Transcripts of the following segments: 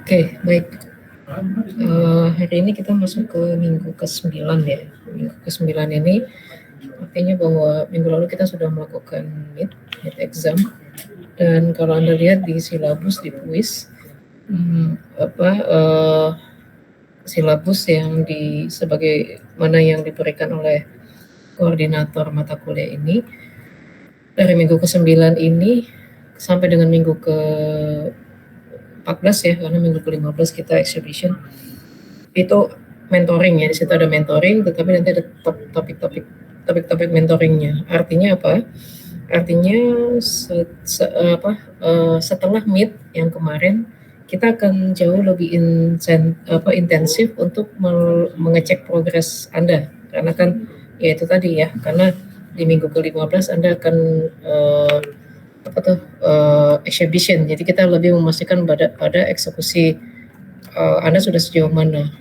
Oke, baik. Hari ini kita masuk ke minggu ke-9 ya. Minggu ke-9 ini artinya bahwa minggu lalu kita sudah melakukan mid exam, dan kalau Anda lihat di silabus di kuis, silabus yang sebagai mana yang diberikan oleh koordinator mata kuliah ini dari minggu ke-9 ini sampai dengan minggu ke-14 ya, karena minggu ke-15 kita exhibition. Itu mentoring ya, di situ ada mentoring, tetapi nanti ada topik-topik mentoringnya. Artinya apa? Artinya setelah meet yang kemarin kita akan jauh lebih intensif untuk mengecek progres Anda, karena kan ya itu tadi ya, karena di minggu ke-15 Anda akan exhibition. Jadi kita lebih memastikan pada eksekusi Anda sudah sejauh mana.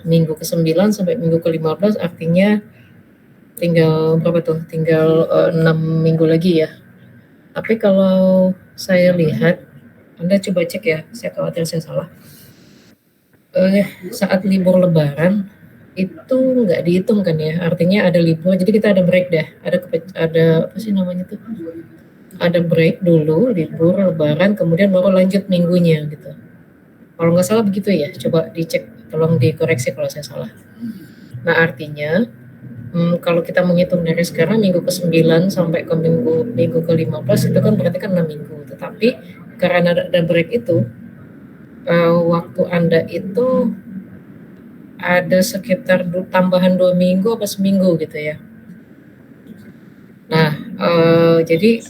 Minggu ke-9 sampai minggu ke-15 artinya tinggal berapa tuh? Tinggal 6 minggu lagi ya. Tapi kalau saya lihat, Anda coba cek ya, saya khawatir saya salah. Saat libur lebaran itu nggak dihitung kan ya, artinya ada libur, jadi kita ada break dah, ada apa sih namanya tuh? Ada break dulu, libur lebaran, kemudian baru lanjut minggunya gitu. Kalau nggak salah begitu ya, coba dicek, tolong dikoreksi kalau saya salah. Nah artinya kalau kita menghitung dari sekarang minggu ke-9 sampai ke minggu ke-15 itu kan berarti kan 6 minggu. Tetapi karena ada break itu, waktu Anda itu ada sekitar tambahan 2 minggu apa seminggu gitu ya. Nah, jadi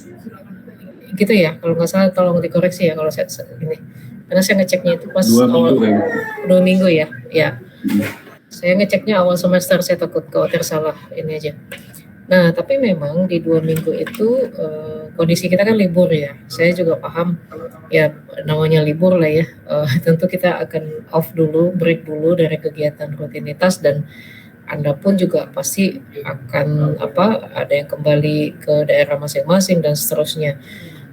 gitu ya, kalau nggak salah tolong dikoreksi ya kalau saya ini. Karena saya ngeceknya itu pas 2 minggu ya. Ya. Saya ngeceknya awal semester, saya takut khawatir salah ini aja. Nah, tapi memang di 2 minggu itu kondisi kita kan libur ya. Saya juga paham ya, namanya libur lah ya. Tentu kita akan off dulu, break dulu dari kegiatan rutinitas, dan Anda pun juga pasti akan ada yang kembali ke daerah masing-masing dan seterusnya.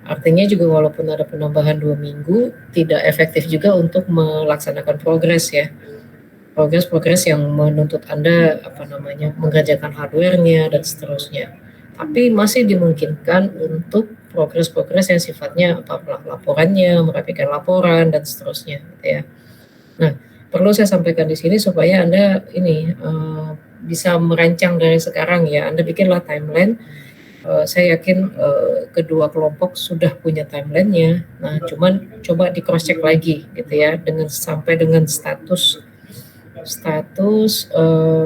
Artinya juga walaupun ada penambahan 2 minggu, tidak efektif juga untuk melaksanakan progres ya. Progres yang menuntut Anda mengerjakan hardware-nya dan seterusnya. Tapi masih dimungkinkan untuk progres-progres yang sifatnya laporannya, merapikan laporan dan seterusnya gitu ya. Nah, perlu saya sampaikan di sini supaya Anda ini bisa merancang dari sekarang ya. Anda bikinlah timeline saya yakin kedua kelompok sudah punya timeline-nya. Nah, cuman coba di cross check lagi gitu ya, dengan sampai dengan status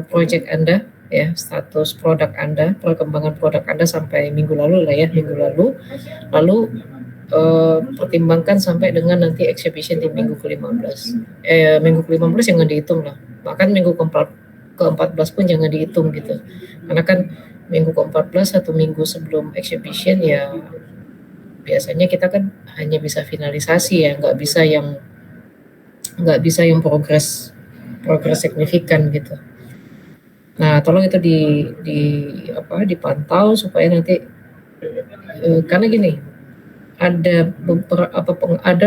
project Anda ya, status produk Anda, perkembangan produk Anda sampai minggu lalu lah ya, minggu lalu. Lalu pertimbangkan sampai dengan nanti exhibition di minggu ke-15. Minggu ke-15 jangan dihitung lah. Bahkan minggu ke-14 pun jangan dihitung gitu. Karena kan minggu ke-14 atau minggu sebelum exhibition ya biasanya kita kan hanya bisa finalisasi ya, nggak bisa yang progres signifikan gitu. Nah, tolong itu dipantau supaya nanti karena gini, ada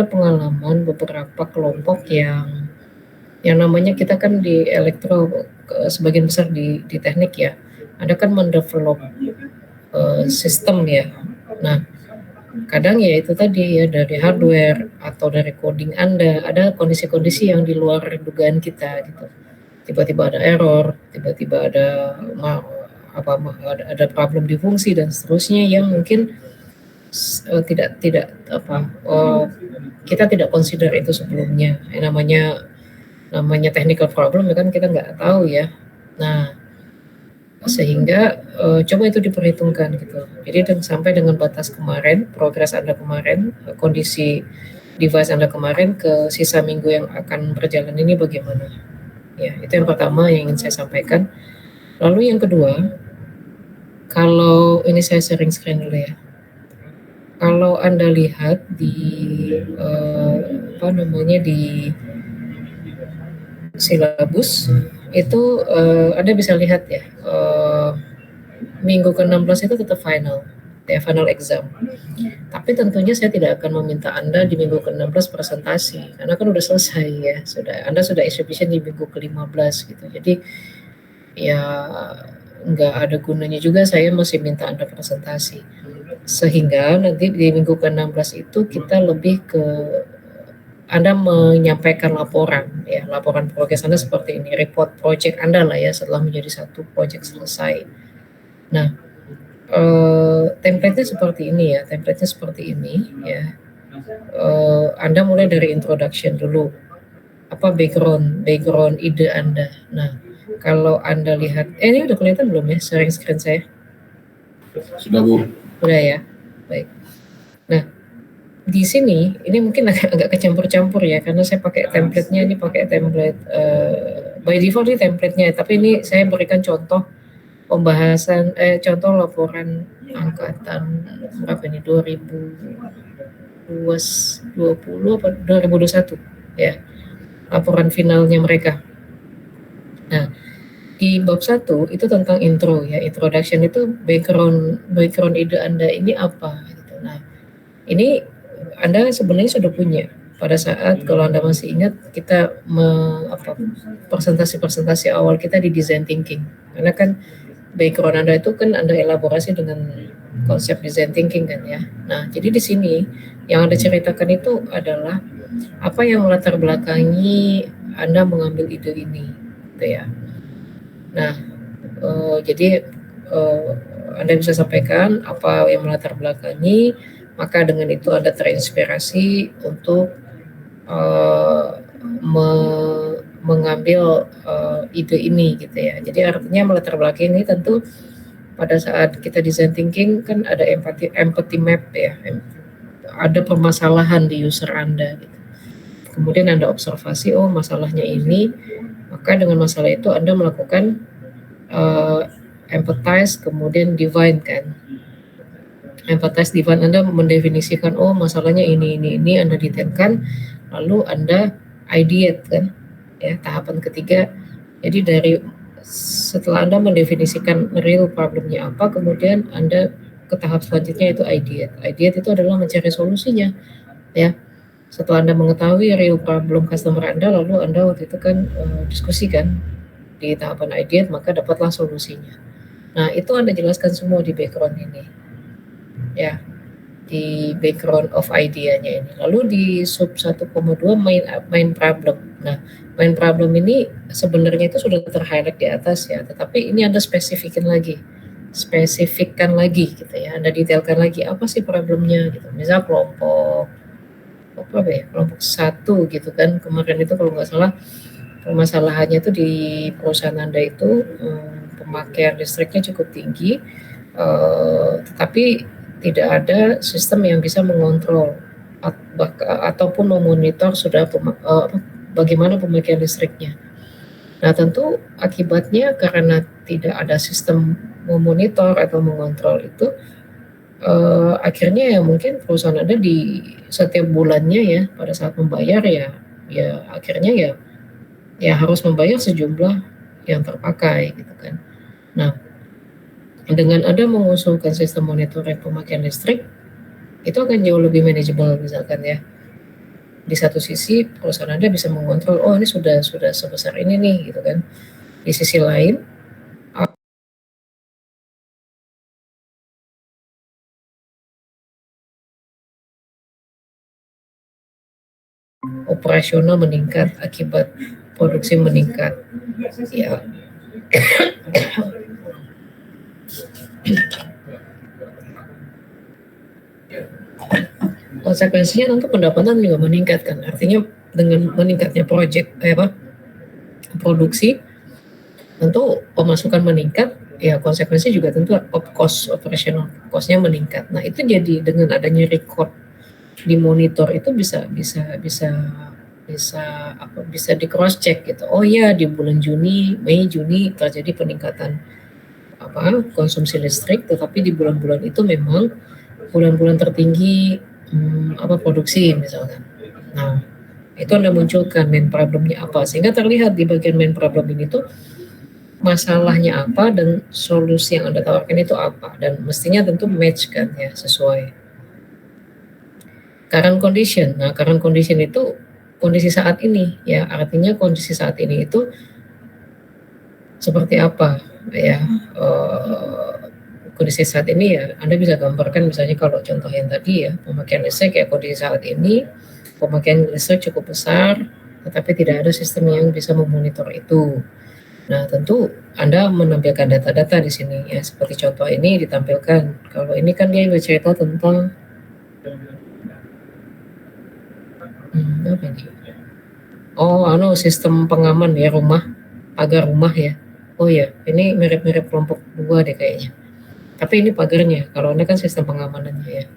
pengalaman beberapa kelompok yang namanya kita kan di elektro sebagian besar di teknik ya, ada kan mendevelop sistem ya. Nah, kadang ya itu tadi ya, dari hardware atau dari coding Anda ada kondisi-kondisi yang di luar dugaan kita gitu. Tiba-tiba ada error, tiba-tiba ada problem di fungsi dan seterusnya yang mungkin kita tidak consider itu sebelumnya. Namanya technical problem ya kan, kita nggak tahu ya. Nah, sehingga coba itu diperhitungkan gitu. Jadi sampai dengan batas kemarin, progres Anda kemarin, kondisi device Anda kemarin ke sisa minggu yang akan berjalan ini bagaimana. Ya, itu yang pertama yang ingin saya sampaikan. Lalu yang kedua, kalau ini saya sharing screen dulu ya. Kalau Anda lihat di di silabus itu Anda bisa lihat ya, minggu ke-16 itu tetap final exam. Tapi tentunya saya tidak akan meminta Anda di minggu ke-16 presentasi, karena kan udah selesai ya, Anda sudah exhibition di minggu ke-15 gitu. Jadi ya nggak ada gunanya juga saya masih minta Anda presentasi. Sehingga nanti di minggu ke-16 itu kita lebih ke Anda menyampaikan laporan ya, laporan progres Anda seperti ini, report project Anda lah ya setelah menjadi satu project selesai. Nah, template-nya seperti ini ya, ya. Anda mulai dari introduction dulu, apa background ide Anda. Nah, kalau Anda lihat, ini udah kelihatan belum ya sharing screen saya? Sudah, Bu. Udah ya, baik. Nah, di sini ini mungkin agak kecampur-campur ya, karena saya pakai template-nya, ini pakai template by default ini template-nya, tapi ini saya berikan contoh pembahasan contoh laporan angkatan berapa ini, 2020 apa 2021 ya, laporan finalnya mereka. Nah, di bab 1 itu tentang intro ya, introduction itu background ide Anda ini apa gitu. Nah, ini Anda sebenarnya sudah punya pada saat, kalau Anda masih ingat, kita presentasi awal kita di design thinking. Karena kan background Anda itu kan Anda elaborasi dengan konsep design thinking kan ya. Nah, jadi di sini yang Anda ceritakan itu adalah apa yang melatar belakangi Anda mengambil ide ini gitu ya. Nah, jadi Anda bisa sampaikan apa yang melatar belakangi, maka dengan itu Anda terinspirasi untuk mengambil ide ini gitu ya. Jadi artinya melatar belakang ini tentu pada saat kita design thinking kan ada empathy map ya, ada permasalahan di user Anda gitu. Kemudian Anda observasi, oh masalahnya ini, maka dengan masalah itu Anda melakukan empathize, kemudian divine kan. Empathize, divine, Anda mendefinisikan, oh masalahnya ini, Anda detailkan, lalu Anda ideate kan, ya tahapan ketiga. Jadi dari setelah Anda mendefinisikan real problemnya apa, kemudian Anda ke tahap selanjutnya itu ideate. Ideate itu adalah mencari solusinya, ya. Setelah Anda mengetahui real problem customer Anda, lalu Anda waktu itu kan diskusikan di tahapan ideate, maka dapatlah solusinya. Nah, itu Anda jelaskan semua di background ini, ya, di background of idea-nya ini. Lalu di sub 1,2 main problem. Nah, main problem ini sebenarnya itu sudah ter-highlight di atas ya, tetapi ini Anda spesifikin lagi. spesifikkan lagi gitu ya, Anda detailkan lagi apa sih problemnya gitu. Misal kelompok satu gitu kan, kemarin itu kalau nggak salah permasalahannya itu di perusahaan Anda itu pemakaian listriknya cukup tinggi, tetapi tidak ada sistem yang bisa mengontrol ataupun memonitor bagaimana pemakaian listriknya. Nah, tentu akibatnya karena tidak ada sistem memonitor atau mengontrol itu, akhirnya ya mungkin perusahaan Anda di setiap bulannya ya pada saat membayar ya akhirnya ya harus membayar sejumlah yang terpakai gitu kan. Nah, dengan Anda mengusulkan sistem monitoring pemakaian listrik, itu akan jauh lebih manageable misalkan ya. Di satu sisi perusahaan Anda bisa mengontrol, oh ini sudah sebesar ini nih gitu kan. Di sisi lain operasional meningkat akibat produksi meningkat. Ya. Konsekuensinya tentu pendapatan juga meningkat kan. Artinya dengan meningkatnya produksi, tentu pemasukan meningkat, ya konsekuensi juga tentu operational cost-nya meningkat. Nah, itu jadi dengan adanya record di monitor itu bisa di cross check gitu. Oh ya, di bulan Mei Juni terjadi peningkatan konsumsi listrik, tetapi di bulan-bulan itu memang bulan-bulan tertinggi produksi misalkan. Nah, itu Anda munculkan main problemnya apa, sehingga terlihat di bagian main problem ini tuh masalahnya apa dan solusi yang Anda tawarkan itu apa, dan mestinya tentu match kan ya, sesuai current condition. Nah, current condition itu kondisi saat ini ya, artinya kondisi saat ini itu seperti apa ya. Kondisi saat ini ya Anda bisa gambarkan, misalnya kalau contoh yang tadi ya, pemakaian listrik ya, kondisi saat ini pemakaian listrik cukup besar tetapi tidak ada sistem yang bisa memonitor itu. Nah, tentu Anda menampilkan data-data di sini ya, seperti contoh ini ditampilkan. Kalau ini kan dia bercerita tentang apa ini? Oh, sistem pengaman ya, pagar rumah ya. Oh ya, ini mirip-mirip kelompok 2 deh kayaknya. Tapi ini pagarnya, kalau ini kan sistem pengamanannya ya.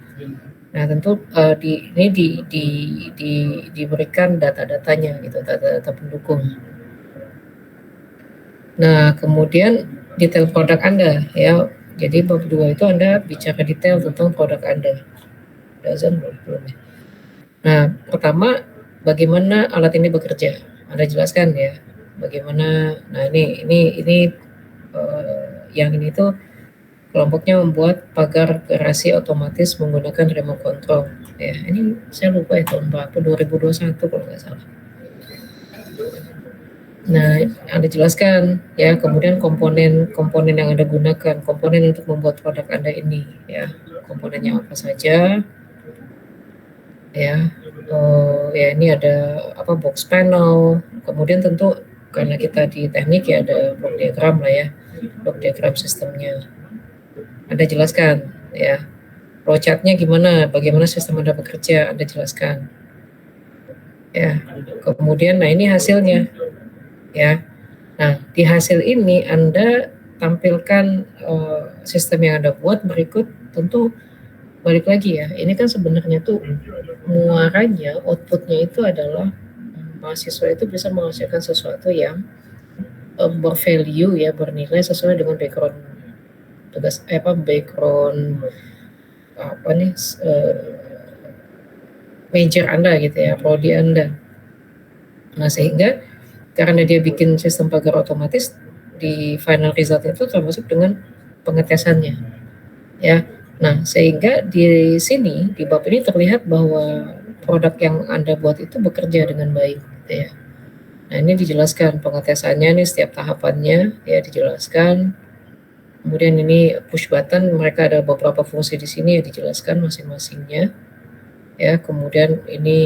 Nah, tentu diberikan data-datanya gitu, data-data pendukung. Nah, kemudian detail produk Anda ya. Jadi bab 2 itu Anda bicara detail tentang produk Anda. Belum ya. Nah, pertama bagaimana alat ini bekerja. Anda jelaskan ya. Bagaimana. Nah, ini yang ini tuh kelompoknya membuat pagar garasi otomatis menggunakan remote control. Ya, ini saya lupa ya tahun berapa, 2021 kalau nggak salah. Nah, Anda jelaskan ya, kemudian komponen yang Anda gunakan, komponen untuk membuat produk Anda ini ya, komponennya apa saja ya. Ya, ini ada box panel, kemudian tentu karena kita di teknik ya ada block diagram lah ya, block diagram sistemnya. Anda jelaskan ya, flowchart-nya gimana, bagaimana sistem Anda bekerja, Anda jelaskan ya. Kemudian nah ini hasilnya ya. Nah, di hasil ini Anda tampilkan sistem yang Anda buat berikut. Tentu balik lagi ya, ini kan sebenarnya tuh muaranya, outputnya itu adalah mahasiswa itu bisa menghasilkan sesuatu yang bervalue ya, bernilai sesuai dengan background major Anda gitu ya, prodi Anda. Nah, sehingga karena dia bikin sistem pagar otomatis, di final result itu termasuk dengan pengetesannya ya. Nah, sehingga di sini di bab ini terlihat bahwa produk yang Anda buat itu bekerja dengan baik gitu ya. Nah, ini dijelaskan pengetesannya nih, setiap tahapannya ya dijelaskan. Kemudian ini push button, mereka ada beberapa fungsi di sini ya, dijelaskan masing-masingnya ya. Kemudian ini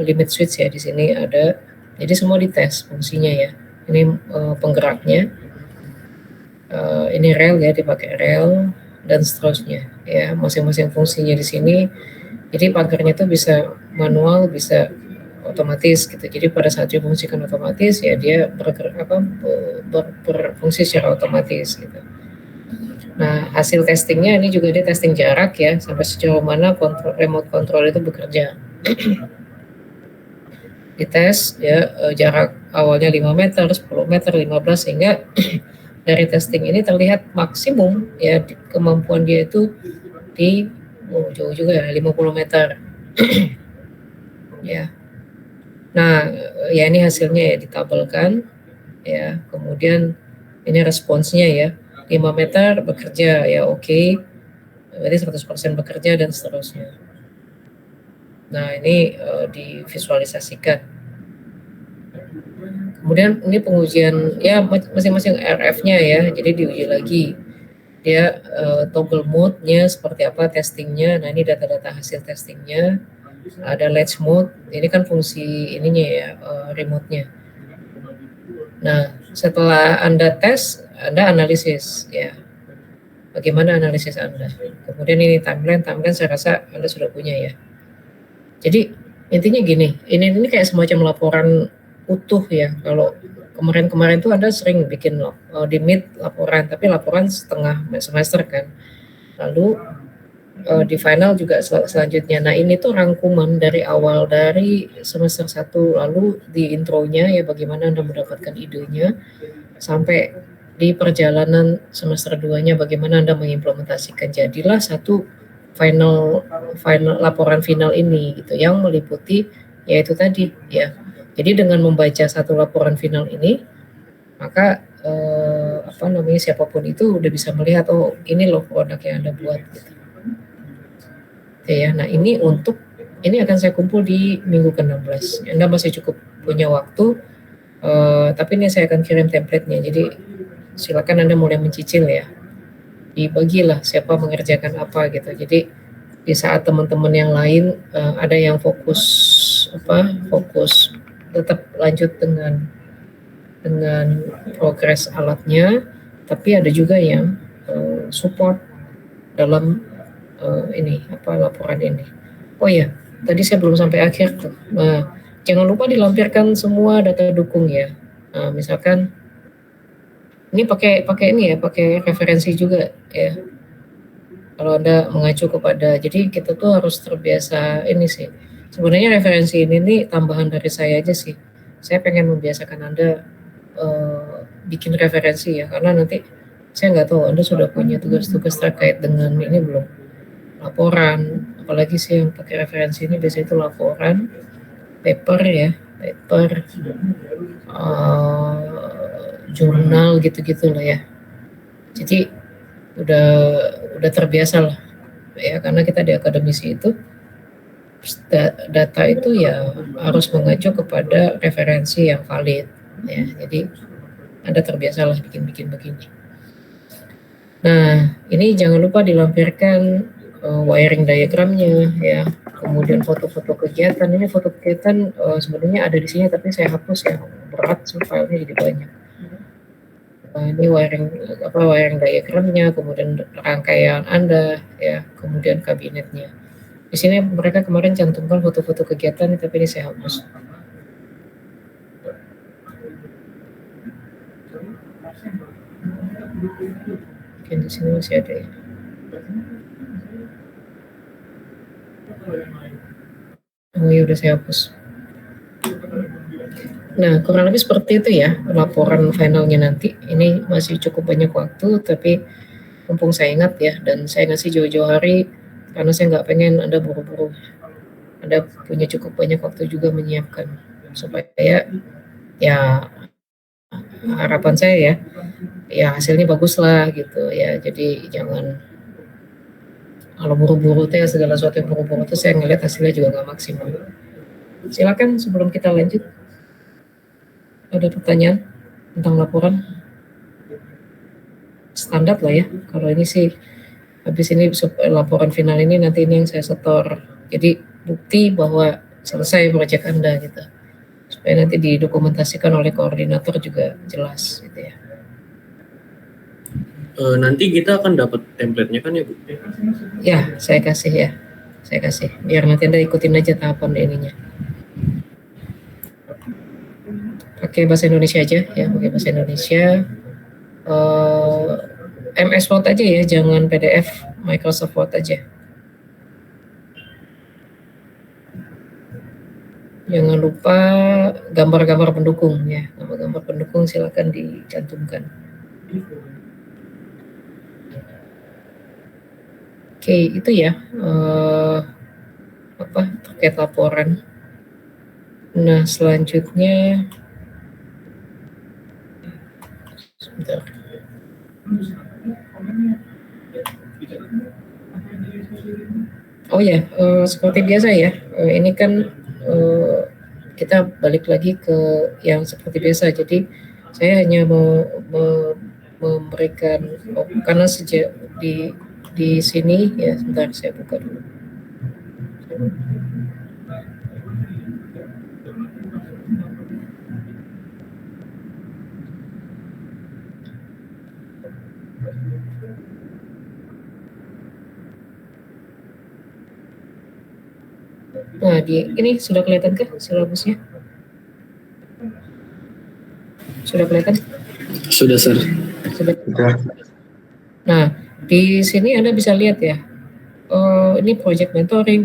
limit switch ya, di sini ada. Jadi semua dites fungsinya ya. Ini penggeraknya. ini rel ya, dipakai rel dan seterusnya ya, masing-masing fungsinya di sini. Jadi pagarnya itu bisa manual, bisa otomatis gitu. Jadi pada saat difungsikan otomatis ya dia berfungsi secara otomatis gitu. Nah, hasil testingnya ini juga dia testing jarak ya, sampai sejauh mana remote control itu bekerja. Dites ya, jarak awalnya 5 meter, 10 meter, 15, sehingga dari testing ini terlihat maksimum ya kemampuan dia itu di jauh juga ya, 50 meter. Ya. Nah, ya ini hasilnya ya ditabelkan ya, kemudian ini responsnya ya, 5 meter bekerja ya, oke. Berarti 100% bekerja dan seterusnya. Nah, ini divisualisasikan. Kemudian ini pengujian ya masing-masing RF-nya ya, jadi diuji lagi. Dia toggle mode-nya seperti apa, testingnya. Nah, ini data-data hasil testingnya. Ada latch mode, ini kan fungsi ininya ya, remote-nya. Nah, setelah Anda tes, Anda analisis ya. Bagaimana analisis Anda? Kemudian ini timeline saya rasa Anda sudah punya ya. Jadi intinya gini, ini kayak semacam laporan utuh ya. Kalau kemarin tuh Anda sering bikin di Meet laporan, tapi laporan setengah semester kan. Lalu di final juga selanjutnya. Nah, ini tuh rangkuman dari awal, dari semester 1, lalu di intronya ya bagaimana Anda mendapatkan idenya, sampai di perjalanan semester 2-nya bagaimana Anda mengimplementasikan. Jadilah satu final laporan final ini gitu, yang meliputi yaitu tadi ya. Jadi dengan membaca satu laporan final ini, maka siapapun itu udah bisa melihat, oh ini loh produk yang Anda buat gitu. Ya, nah ini akan saya kumpul di minggu ke-16. Anda masih cukup punya waktu, tapi ini saya akan kirim template-nya. Jadi silakan Anda mulai mencicil ya. Dibagilah siapa mengerjakan apa gitu. Jadi di saat teman-teman yang lain ada yang fokus tetap lanjut dengan progres alatnya, tapi ada juga yang support dalam laporan ini. Oh ya, tadi saya belum sampai akhir tuh. Nah, jangan lupa dilampirkan semua data dukung ya. Nah, misalkan ini pakai referensi juga ya. Kalau Anda mengacu kepada, jadi kita tuh harus terbiasa ini sih. Sebenarnya referensi ini nih tambahan dari saya aja sih. Saya pengen membiasakan Anda bikin referensi ya, karena nanti saya nggak tahu Anda sudah punya tugas-tugas terkait dengan ini belum. Laporan, apalagi sih yang pakai referensi ini biasanya itu laporan, paper, jurnal gitu-gitu lah ya. Jadi udah terbiasa lah ya, karena kita di akademisi itu data itu ya harus mengacu kepada referensi yang valid ya. Jadi Anda terbiasa lah bikin begini. Nah, ini jangan lupa dilampirkan wiring diagramnya ya, kemudian foto-foto kegiatan. Ini foto kegiatan sebenarnya ada di sini, tapi saya hapus ya, berat sih filenya jadi banyak. Ini wiring diagramnya, kemudian rangkaian Anda ya, kemudian kabinetnya. Di sini mereka kemarin cantumkan foto-foto kegiatan, tapi ini saya hapus. Mungkin di sini masih ada ya. Oh ya, udah saya hapus. Nah, kurang lebih seperti itu ya laporan finalnya nanti. Ini masih cukup banyak waktu, tapi mumpung saya ingat ya, dan saya ngasih jauh-jauh hari karena saya nggak pengen Anda buru-buru. Anda punya cukup banyak waktu juga menyiapkan, supaya ya harapan saya ya hasilnya bagus lah gitu ya. Jadi jangan, kalau buru-buru teh segala sesuatu yang buru-buru tuh saya ngeliat hasilnya juga nggak maksimal. Silakan sebelum kita lanjut, ada pertanyaan tentang laporan? Standar lah ya. Kalau ini sih habis ini laporan final ini nanti ini yang saya setor. Jadi bukti bahwa selesai proyek Anda gitu. Supaya nanti didokumentasikan oleh koordinator juga jelas gitu ya. Nanti kita akan dapat template-nya kan ya Bu? Ya, saya kasih. Biar nanti Anda ikutin aja tahapan ininya. Pakai bahasa Indonesia aja ya, pakai bahasa Indonesia. MS Word aja ya, jangan PDF, Microsoft Word aja. Jangan lupa gambar-gambar pendukung ya, gambar-gambar pendukung silakan dicantumkan. Oke, itu ya terkait laporan. Nah, selanjutnya sebentar. Oh ya, seperti biasa ya, ini kan kita balik lagi ke yang seperti biasa. Jadi saya hanya memberikan karena sejak di sini ya, sebentar saya buka dulu. Nah, ini sudah kelihatan kah silabusnya? Sudah kelihatan? Sudah, Sir. Sudah. Nah, di sini Anda bisa lihat ya. Ini project mentoring.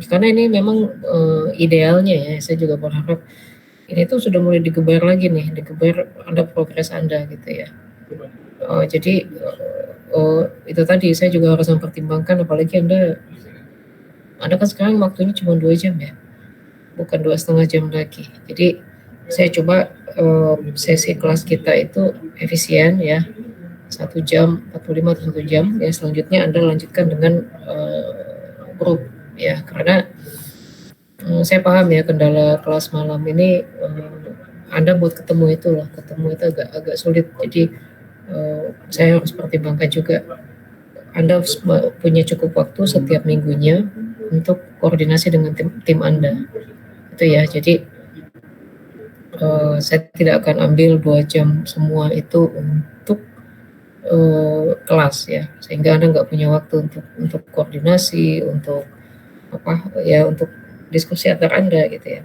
Karena ini memang idealnya ya. Saya juga berharap ini tuh sudah mulai digeber lagi nih, Anda progres Anda gitu ya. Jadi itu tadi saya juga harus mempertimbangkan, apalagi Anda kan sekarang waktunya cuma 2 jam ya, bukan 2,5 jam lagi. Jadi saya coba sesi kelas kita itu efisien ya, 1 jam 45 atau 1 jam ya. Selanjutnya Anda lanjutkan dengan grup ya, karena saya paham ya kendala kelas malam ini, Anda buat ketemu itu agak sulit. Jadi saya harus pertimbangkan juga Anda punya cukup waktu setiap minggunya untuk koordinasi dengan tim Anda itu ya. Jadi saya tidak akan ambil 2 jam semua itu untuk kelas ya, sehingga Anda nggak punya waktu untuk koordinasi, untuk untuk diskusi antar Anda gitu ya.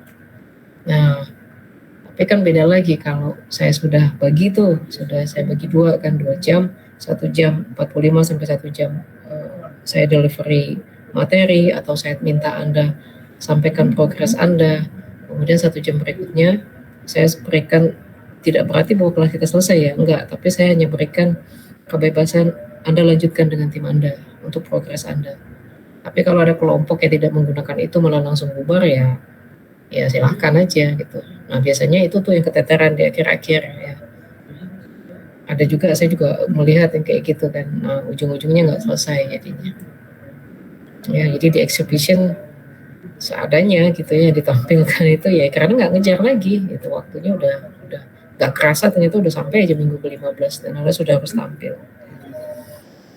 Nah, tapi kan beda lagi kalau saya sudah bagi 2 kan, 2 jam, 1 jam 45 sampai 1 jam saya delivery materi, atau saya minta Anda sampaikan progres Anda. Kemudian 1 jam berikutnya saya berikan, tidak berarti bahwa kelas kita selesai ya, enggak, tapi saya hanya berikan kebebasan Anda lanjutkan dengan tim Anda untuk progres Anda. Tapi kalau ada kelompok yang tidak menggunakan itu malah langsung bubar ya silahkan aja gitu. Nah, biasanya itu tuh yang keteteran di akhir-akhir ya. Ada juga, saya juga melihat yang kayak gitu kan. Nah, ujung-ujungnya nggak selesai jadinya. Ya, jadi di exhibition seadanya gitu ya ditampilkan itu ya, karena nggak ngejar lagi itu, waktunya udah nggak kerasa ternyata udah sampai aja minggu ke-15 dan Anda sudah harus tampil.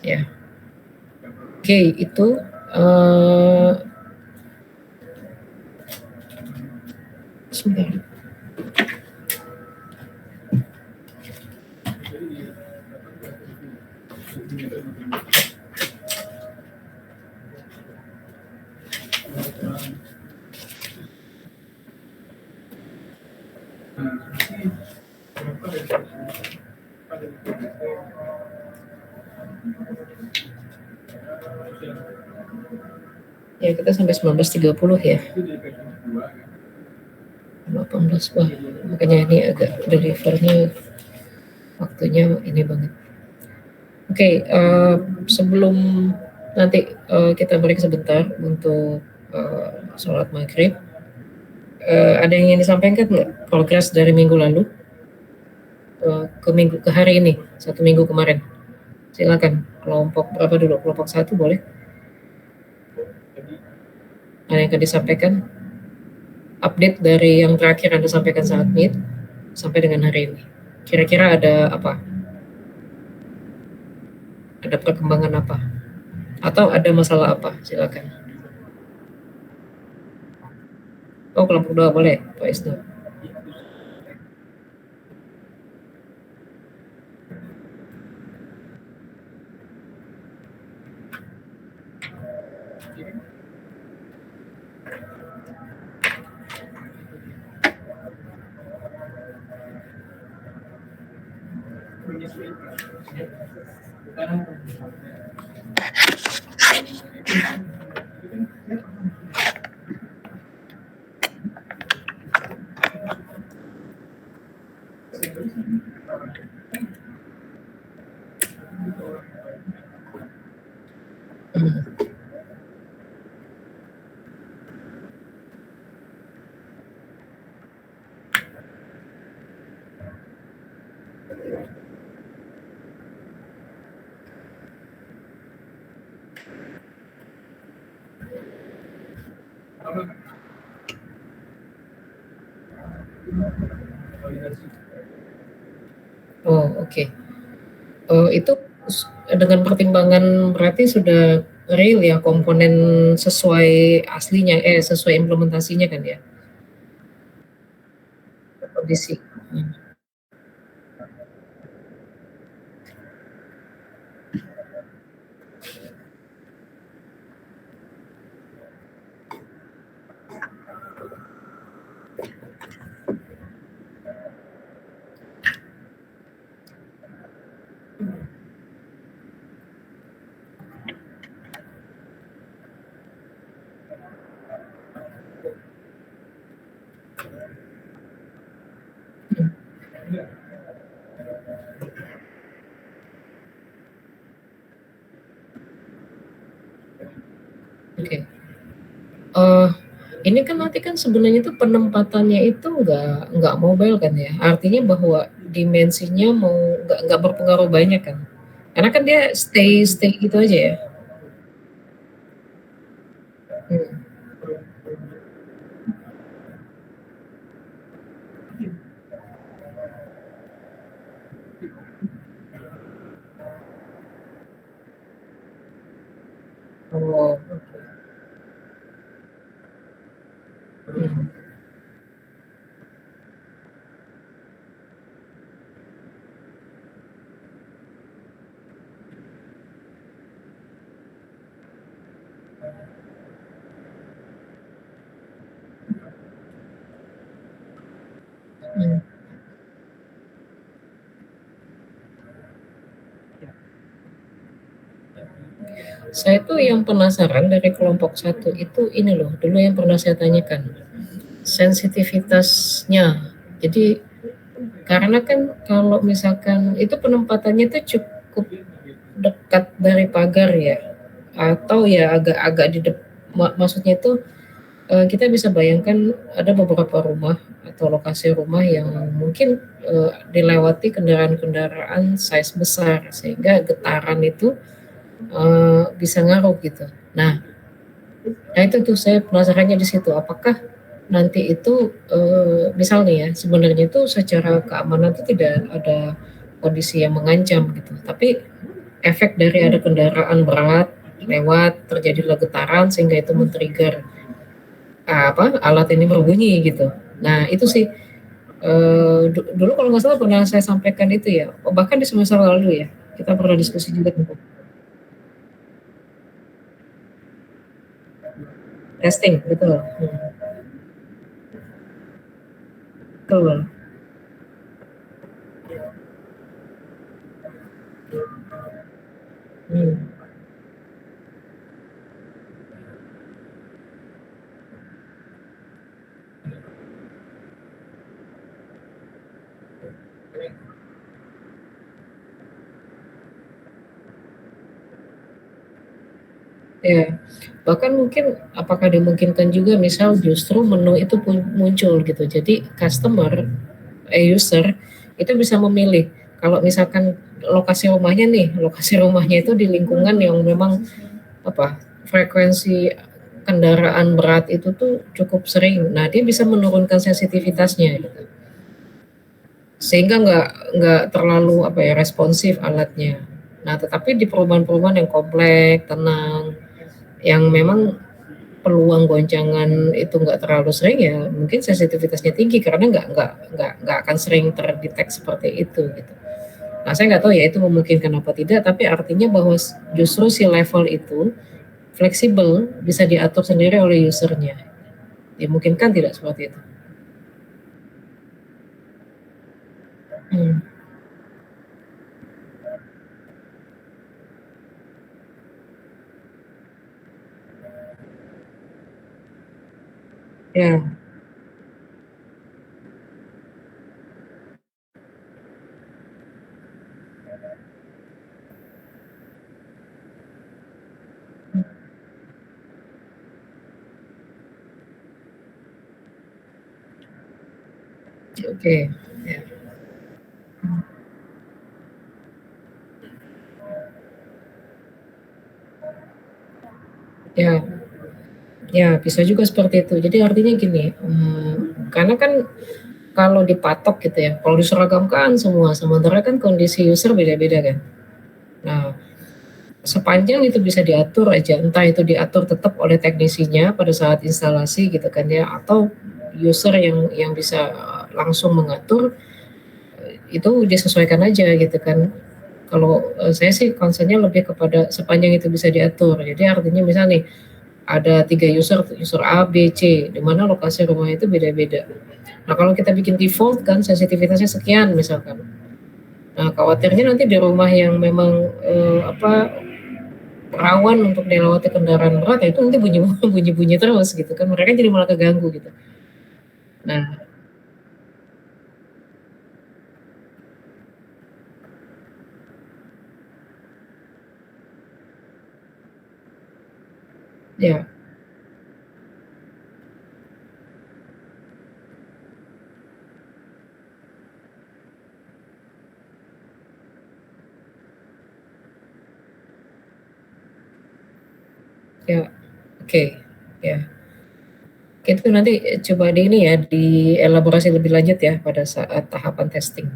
Ya. Oke, itu sebentar. Ya, kita sampai 19.30 ya. 18, wah, makanya ini agak delivernya waktunya ini banget. Oke, sebelum nanti kita break sebentar untuk sholat maghrib, ada yang ingin disampaikan nggak progres dari minggu lalu ke hari ini, 1 minggu kemarin? Silakan, kelompok berapa dulu? Kelompok 1 boleh? Ada yang akan disampaikan? Update dari yang terakhir Anda sampaikan saat meet sampai dengan hari ini. Kira-kira ada apa? Ada perkembangan apa? Atau ada masalah apa? Silakan. Oh, kelompok 2 boleh, Pak Isnu. Oh, oke. Itu dengan pertimbangan berarti sudah real ya komponen sesuai aslinya, sesuai implementasinya kan ya? Kondisi. Oke. Ini kan nanti kan sebenarnya itu penempatannya itu nggak mobile kan ya? Artinya bahwa dimensinya mau nggak berpengaruh banyak kan? Karena kan dia stay stay gitu aja ya. Hmm. Oh, hmm. Hmm. Saya tuh yang penasaran dari kelompok satu itu ini loh, dulu yang pernah saya tanyakan, sensitivitasnya. Jadi karena kan kalau misalkan itu penempatannya itu cukup dekat dari pagar ya, atau ya agak-agak maksudnya itu kita bisa bayangkan ada beberapa rumah atau lokasi rumah yang mungkin dilewati kendaraan-kendaraan size besar sehingga getaran itu bisa ngaruh gitu. Nah, nah itu tuh saya penasarannya di situ. Apakah nanti itu misal nih ya sebenarnya itu secara keamanan itu tidak ada kondisi yang mengancam gitu. Tapi efek dari ada kendaraan berat lewat terjadilah getaran sehingga itu men-trigger alat ini berbunyi gitu. Nah itu sih dulu kalau nggak salah pernah saya sampaikan itu ya. Bahkan di semester lalu ya kita pernah diskusi juga tentang testing betul. Betul. Hmm. Ya, bahkan mungkin apakah dimungkinkan juga misal justru menu itu muncul gitu. Jadi customer, user itu bisa memilih kalau misalkan lokasi rumahnya itu di lingkungan yang memang frekuensi kendaraan berat itu tuh cukup sering. Nah, dia bisa menurunkan sensitivitasnya gitu. Sehingga nggak terlalu responsif alatnya. Nah, tetapi di perumahan-perumahan yang kompleks, tenang, yang memang peluang goncangan itu nggak terlalu sering ya mungkin sensitivitasnya tinggi karena nggak akan sering terdetek seperti itu gitu. Nah saya nggak tahu ya itu memungkinkan apa tidak tapi artinya bahwa justru si level itu fleksibel bisa diatur sendiri oleh usernya. Dimungkinkan tidak seperti itu? Hmm. Ya, oke. Ya, ya, ya, bisa juga seperti itu. Jadi artinya gini, karena kan kalau dipatok gitu ya, kalau diseragamkan semua, sementara kan kondisi user beda-beda kan. Nah, sepanjang itu bisa diatur aja, entah itu diatur tetap oleh teknisinya pada saat instalasi gitu kan ya, atau user yang bisa langsung mengatur, itu disesuaikan aja gitu kan. Kalau saya sih concernnya lebih kepada sepanjang itu bisa diatur. Jadi artinya misal nih ada 3 user, user A, B, C, di mana lokasi rumah itu beda-beda. Nah kalau kita bikin default kan sensitivitasnya sekian misalkan. Nah khawatirnya nanti di rumah yang memang rawan untuk dilewati kendaraan berat, ya itu nanti bunyi bunyi bunyi terus gitu kan, mereka jadi malah keganggu gitu. Nah ya, ya, oke, ya, itu nanti coba di ini ya, dielaborasi lebih lanjut ya pada saat tahapan testing.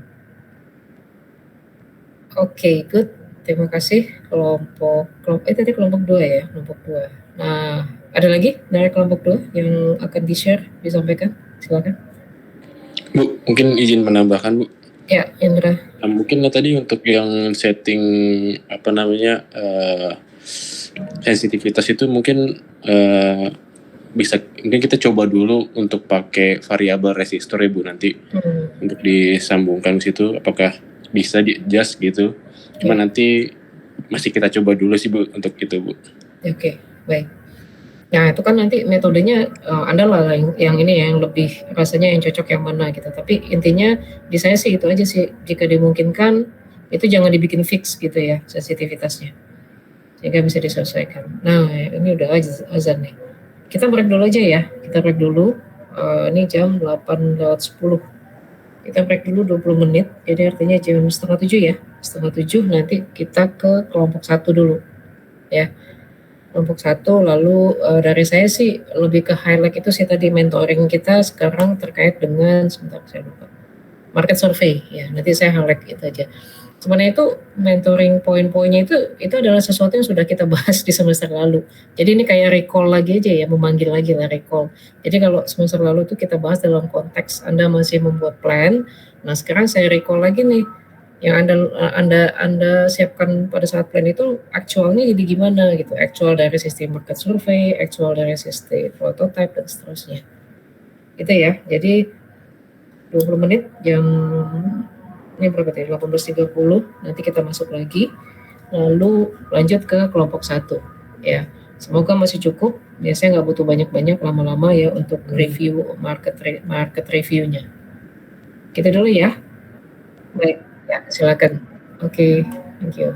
Oke, good, terima kasih kelompok kelompok tadi kelompok 2 ya, kelompok 2. Nah, ada lagi dari kelompok 2 yang akan di-share, disampaikan? Silakan. Bu, mungkin izin menambahkan Bu. Ya, Indra. Nah, mungkin tadi untuk yang setting apa namanya sensitivitas itu mungkin bisa mungkin kita coba dulu untuk pakai variabel resistor ya Bu nanti untuk disambungkan ke situ apakah bisa di adjust gitu. Cuma nanti masih kita coba dulu sih Bu untuk itu Bu. Oke, baik. Nah, itu kan nanti metodenya Anda lah yang ini ya, yang lebih rasanya yang cocok yang mana gitu. Tapi intinya di saya sih itu aja sih, jika dimungkinkan itu jangan dibikin fix gitu ya sensitivitasnya, sehingga bisa disesuaikan. Nah, ini udah azan nih. Kita break dulu aja ya, kita break dulu. Ini jam 8:10. Kita break dulu 20 menit, jadi artinya jam setengah 7 ya. Setengah 7 nanti kita ke kelompok 1 dulu ya. Kelompok 1 lalu dari saya sih lebih ke highlight itu sih tadi mentoring kita sekarang terkait dengan sebentar saya lupa. Market survey ya, nanti saya highlight itu aja. Sebenarnya itu mentoring poin-poinnya itu adalah sesuatu yang sudah kita bahas di semester lalu. Jadi ini kayak recall lagi aja ya, memanggil lagi lah recall. Jadi kalau semester lalu itu kita bahas dalam konteks Anda masih membuat plan. Nah, sekarang saya recall lagi nih yang Anda siapkan pada saat plan itu aktualnya jadi gimana gitu. Aktual dari sistem market survey, aktual dari sistem prototype dan seterusnya. Itu ya. Jadi 20 menit jam ini berapa tadi? 18:30 nanti kita masuk lagi lalu lanjut ke kelompok 1 ya. Semoga masih cukup. Ya saya nggak butuh banyak-banyak lama-lama ya untuk review market reviewnya. Kita dulu ya. Baik, ya silakan. Oke, thank you.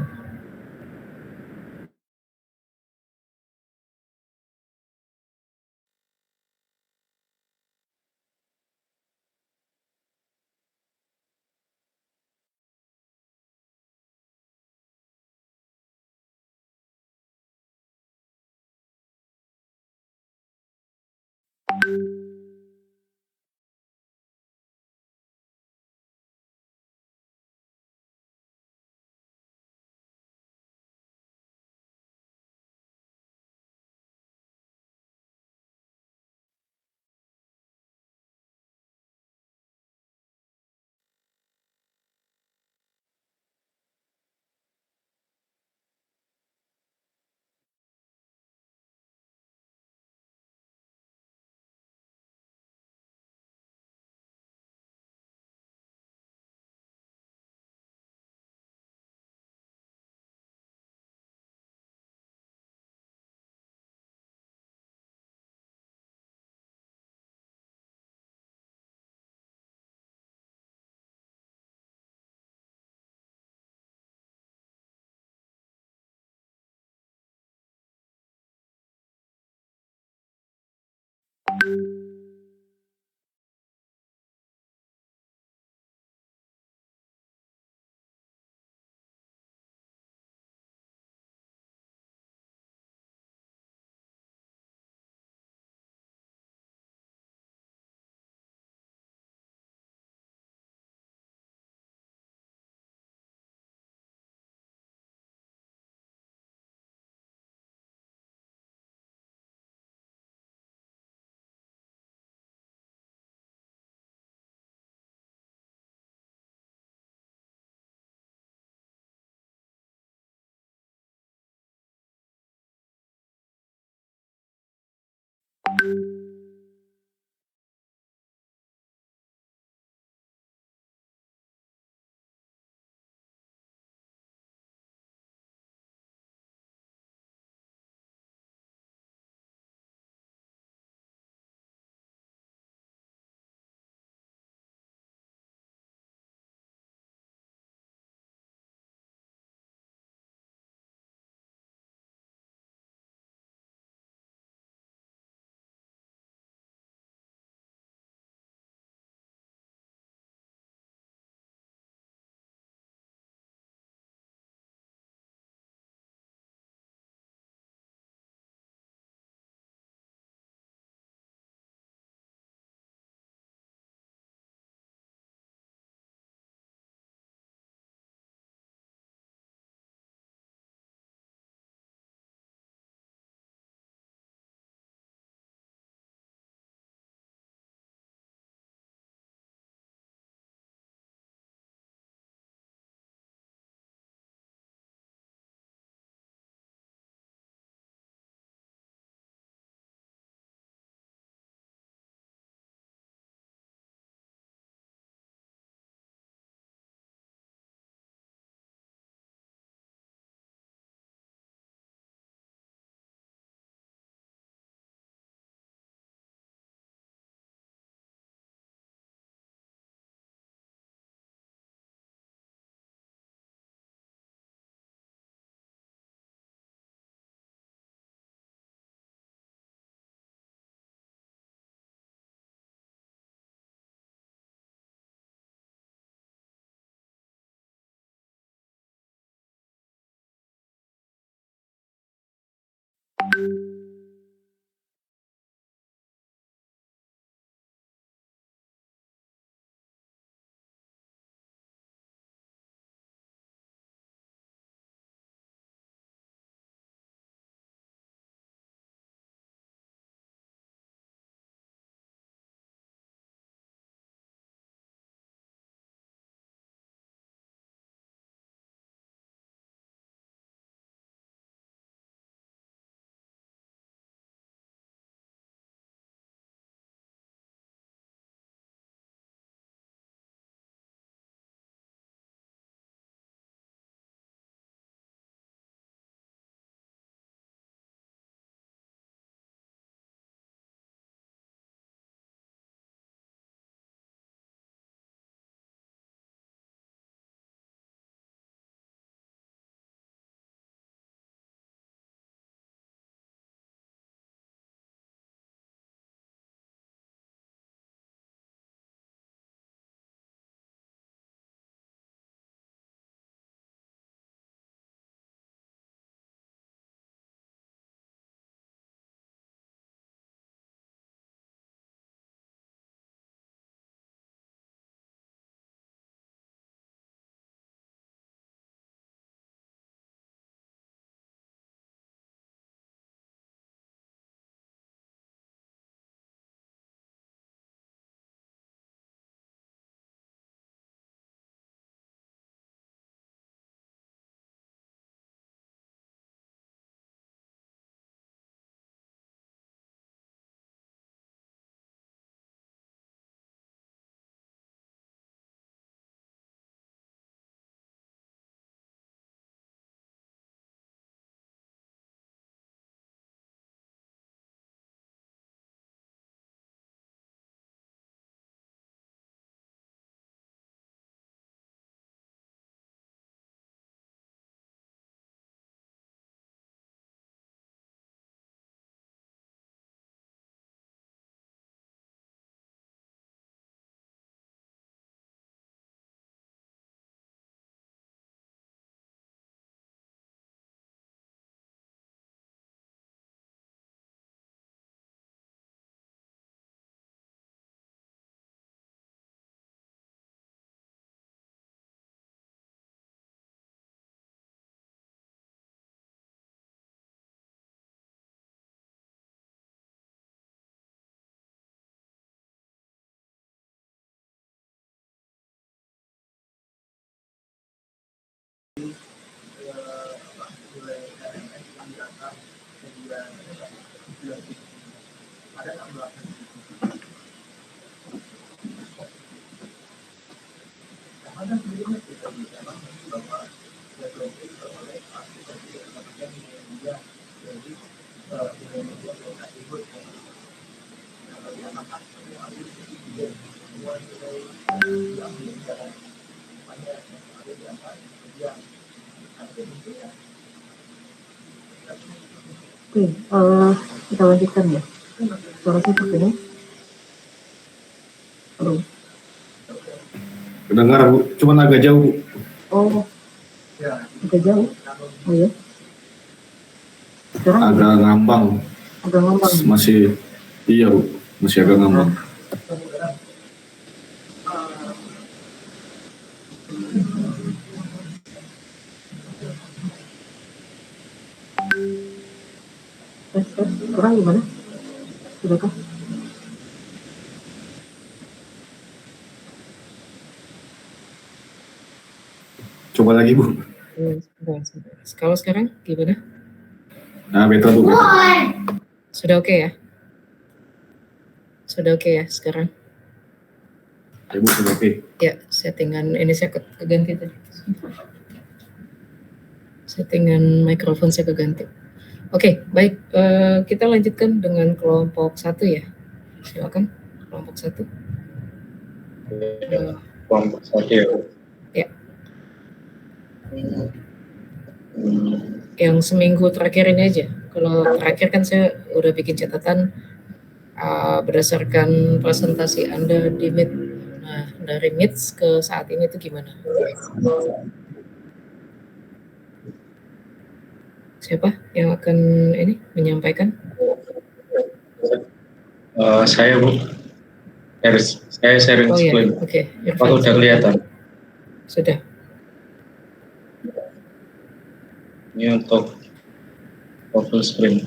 Oke, kita lanjutkan ya. Suara saya seperti ini. Halo. Kedengar Bu, cuman agak jauh Bu. Oh, agak jauh. Oh ya. Sekarang Agak ngambang. agak ngomong. Masih, iya Bu, masih agak ngambang. Sekarang gimana? Sudahkah? Coba lagi Bu. Sebentar. Kalau sekarang gimana? Nah, better Bu. Better. Sudah oke ya? Sudah oke ya sekarang? Ya Bu, sudah oke. Ya, settingan ini saya keganti tadi. Settingan mikrofon saya keganti. Oke, baik. Kita lanjutkan dengan kelompok 1 ya. Silakan, kelompok 1. Kelompok 1 ya. Ya. Yang seminggu terakhir ini aja. Kalau terakhir kan saya udah bikin catatan berdasarkan presentasi Anda di Meet. Nah, dari Meet ke saat ini itu gimana? Siapa yang akan ini menyampaikan? Saya Bu, saya sharing screen. Oke. Oh, udah kelihatan. Sudah. Ini untuk full screen.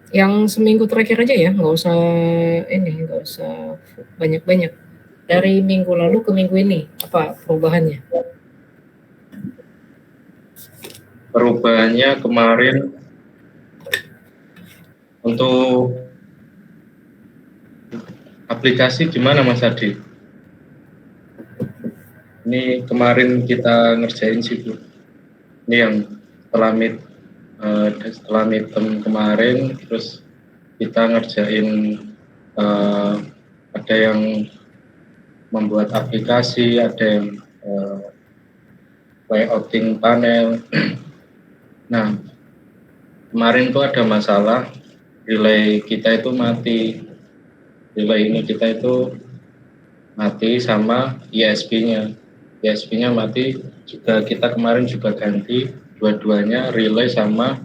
Yang seminggu terakhir aja ya, nggak usah banyak-banyak. Dari minggu lalu ke minggu ini, apa perubahannya? Perubahannya kemarin untuk aplikasi gimana Mas Adi? Ini kemarin kita ngerjain sih Bu. Ini yang setelah midterm kemarin, terus kita ngerjain ada yang membuat aplikasi, ada yang layouting panel. Nah, kemarin tuh ada masalah relay kita itu mati. Relay ini kita itu mati sama ISP-nya. ISP-nya mati juga, kita kemarin juga ganti dua-duanya, relay sama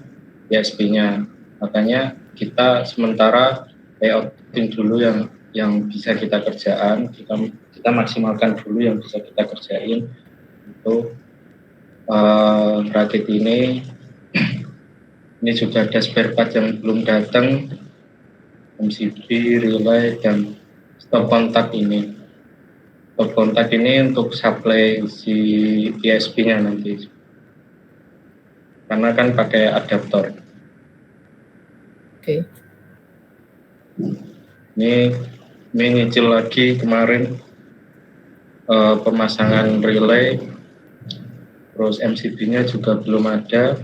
ISP-nya. Makanya kita sementara layouting dulu yang bisa kita kerjaan, kita maksimalkan dulu yang bisa kita kerjain. Itu rakit ini juga ada spare part yang belum datang, MCB, relay, dan stop kontak ini. Stop kontak ini untuk supply si ISP-nya nanti, karena kan pakai adaptor. Oke. Ini nyicil lagi kemarin pemasangan relay, terus MCB-nya juga belum ada,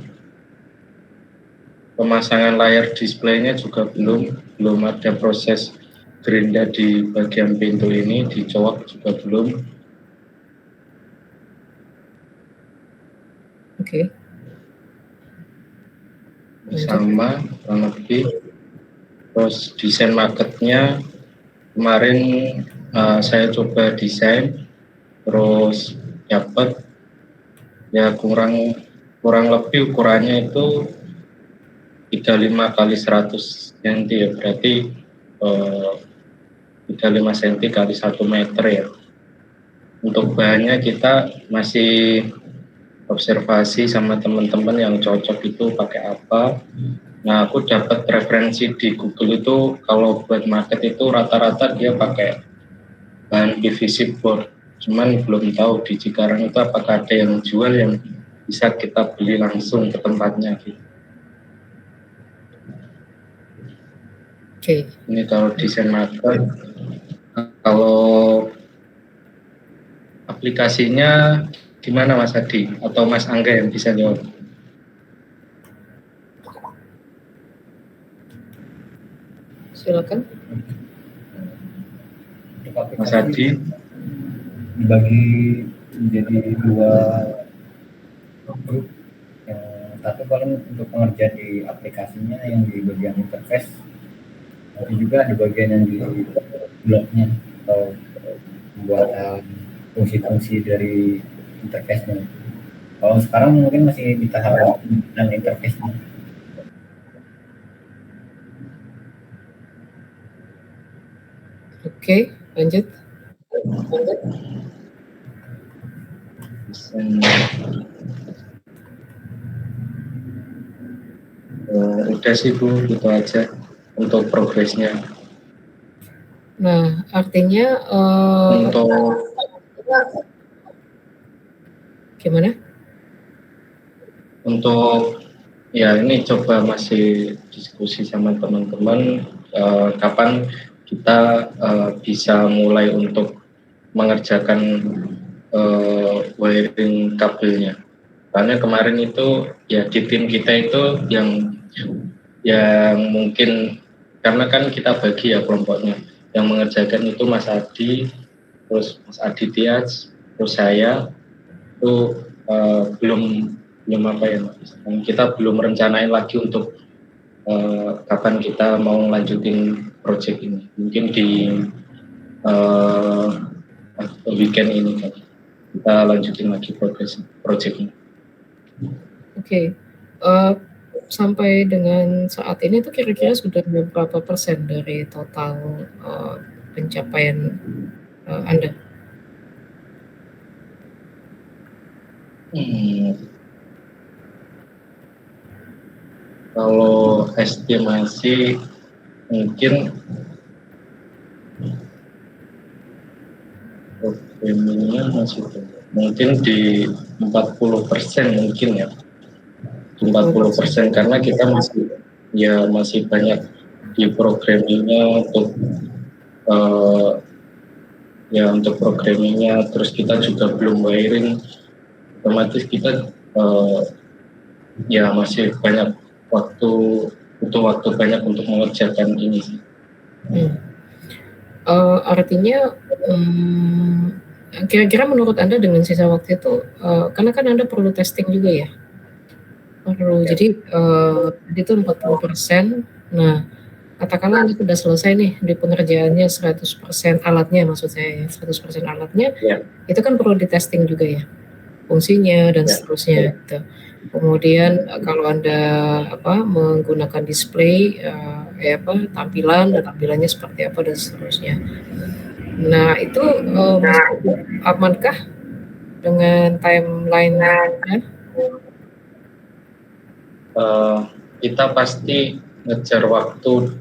pemasangan layar display-nya juga belum ada proses gerinda di bagian pintu ini, dicowok juga belum. Oke. Sama kurang lebih. Terus desain marketnya kemarin saya coba desain, terus dapat ya kurang lebih ukurannya itu 35 kali 100 cm ya, berarti 35 cm kali 1 meter ya. Untuk bahannya kita masih observasi sama teman-teman yang cocok itu pakai apa. Nah, aku dapat referensi di Google itu kalau buat market itu rata-rata dia pakai bahan PVC board. Cuman belum tahu di Cikarang itu apakah ada yang jual yang bisa kita beli langsung ke tempatnya gitu. Oke. Ini kalau desain mata, kalau aplikasinya gimana Mas Adi atau Mas Angga yang bisa jawab? Silakan. Mas Adi. Dibagi menjadi 2 grup. Yang satu paling untuk pengerjaan di aplikasinya yang di bagian interface, tapi juga di bagian yang di blognya atau pembuatan fungsi-fungsi dari interface-nya. Kalau sekarang mungkin masih di tahap dan interface-nya. Oke, lanjut. Udah sih Bu, gitu aja untuk progresnya. Nah, artinya Untuk gimana? Untuk ya ini coba masih diskusi sama teman-teman kapan kita bisa mulai untuk mengerjakan wiring kabelnya. Karena kemarin itu ya di tim kita itu yang mungkin karena kan kita bagi ya kelompoknya. Yang mengerjakan itu Mas Adi, terus Mas Aditya, terus saya itu belum apa ya, kita belum merencanain lagi untuk kapan kita mau lanjutin project ini. Mungkin di weekend ini kan kita lanjutin lagi project ini. Oke. Sampai dengan saat ini tuh kira-kira sudah berapa persen dari total pencapaian Anda? Kalau estimasi mungkin programmingnya masih mungkin di 40% mungkin ya, 40% karena kita masih banyak di programmingnya untuk programmingnya, terus kita juga belum wiring, otomatis kita masih banyak butuh waktu banyak untuk mengerjakan ini sih. Artinya kira-kira menurut Anda dengan sisa waktu itu, karena kan Anda perlu testing juga ya? Jadi itu 40%. Nah, katakanlah Anda sudah selesai nih di pengerjaannya 100% alatnya, maksud saya 100% alatnya, itu kan perlu di testing juga ya, fungsinya dan seterusnya gitu. Kemudian kalau Anda menggunakan display tampilannya seperti apa dan seterusnya. Nah, itu amankah dengan timeline-nya? Kita pasti ngejar waktu,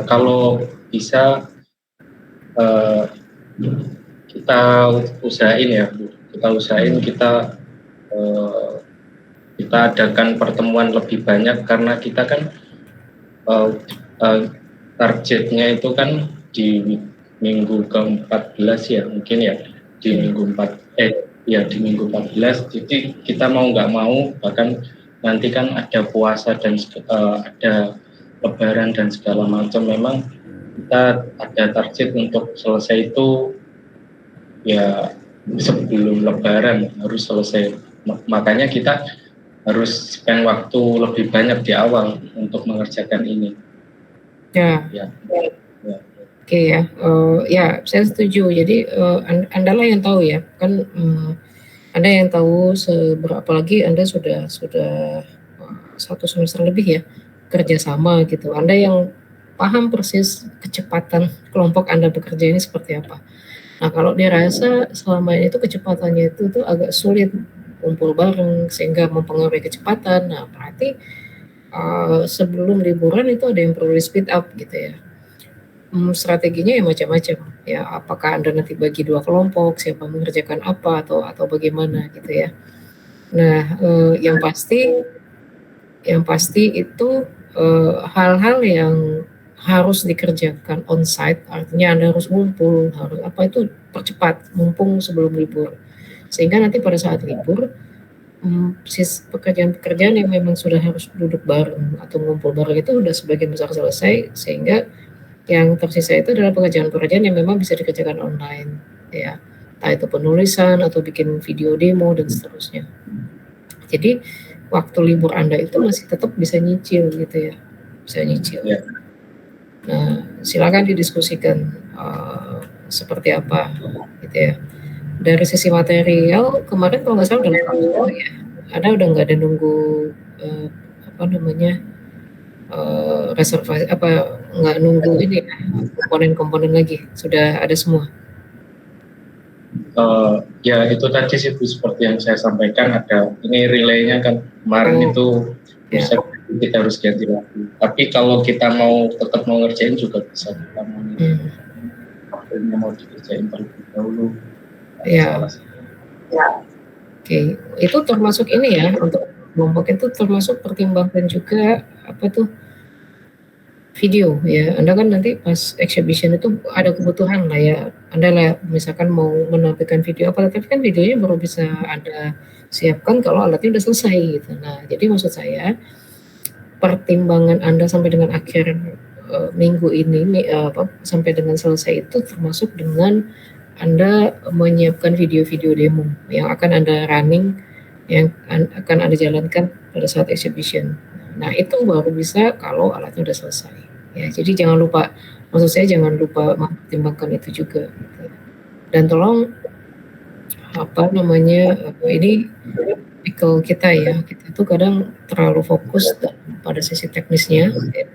kalau bisa kita usahain kita adakan pertemuan lebih banyak karena kita kan targetnya itu kan di minggu ke-14 ya mungkin ya, di minggu 14, jadi kita mau nggak mau bahkan nanti kan ada puasa dan ada lebaran dan segala macam, memang kita ada target untuk selesai itu ya sebelum lebaran harus selesai, makanya kita harus spend waktu lebih banyak di awal untuk mengerjakan ini. Oke ya, saya setuju. Jadi Anda lah yang tahu ya, kan Anda yang tahu seberapa lagi Anda sudah 1 semester lebih ya kerjasama gitu. Anda yang paham persis kecepatan kelompok Anda bekerja ini seperti apa. Nah, kalau dia rasa selama ini tuh kecepatannya itu tuh agak sulit kumpul bareng sehingga mempengaruhi kecepatan, nah berarti sebelum liburan itu ada yang perlu di speed up gitu ya. Strateginya ya macam-macam ya apakah Anda nanti bagi 2 kelompok, siapa mengerjakan apa atau bagaimana gitu ya. Nah, yang pasti itu hal-hal yang harus dikerjakan on-site, artinya Anda harus ngumpul, harus apa itu percepat, mumpung sebelum libur. Sehingga nanti pada saat libur, pekerjaan-pekerjaan yang memang sudah harus duduk bareng atau ngumpul bareng itu sudah sebagian besar selesai, sehingga yang tersisa itu adalah pekerjaan-pekerjaan yang memang bisa dikerjakan online, ya. Entah itu penulisan atau bikin video demo dan seterusnya. Jadi waktu libur Anda itu masih tetap bisa nyicil gitu ya, bisa nyicil. Ya. Nah, silakan didiskusikan seperti apa gitu ya. Dari sisi material kemarin kalau nggak salah udah lengkap semua ya. Ada udah nggak ada nunggu reservasi nggak nunggu ini ya, komponen-komponen lagi, sudah ada semua. Ya itu tadi sih seperti yang saya sampaikan, ada ini relaynya kan kemarin itu bisa kita harus ganti lagi. Tapi kalau kita tetap mau ngerjain juga bisa, kita mau dikerjain terlebih dahulu. Ya. Oke, itu termasuk ini ya, untuk kelompok itu termasuk pertimbangkan juga apa tuh video ya. Anda kan nanti pas exhibition itu ada kebutuhan lah ya. Anda lah misalkan mau menampilkan video apa, tapi kan videonya baru bisa Anda siapkan kalau alatnya udah selesai gitu. Nah, jadi maksud saya pertimbangan Anda sampai dengan akhir minggu ini sampai dengan selesai itu termasuk dengan Anda menyiapkan video-video demo yang akan Anda running, yang akan Anda jalankan pada saat exhibition. Nah, itu baru bisa kalau alatnya udah selesai. Ya, jadi jangan lupa, maksud saya jangan lupa mempertimbangkan itu juga. Dan tolong ini tipikal kita ya, kita itu kadang terlalu fokus pada sisi teknisnya. Ya.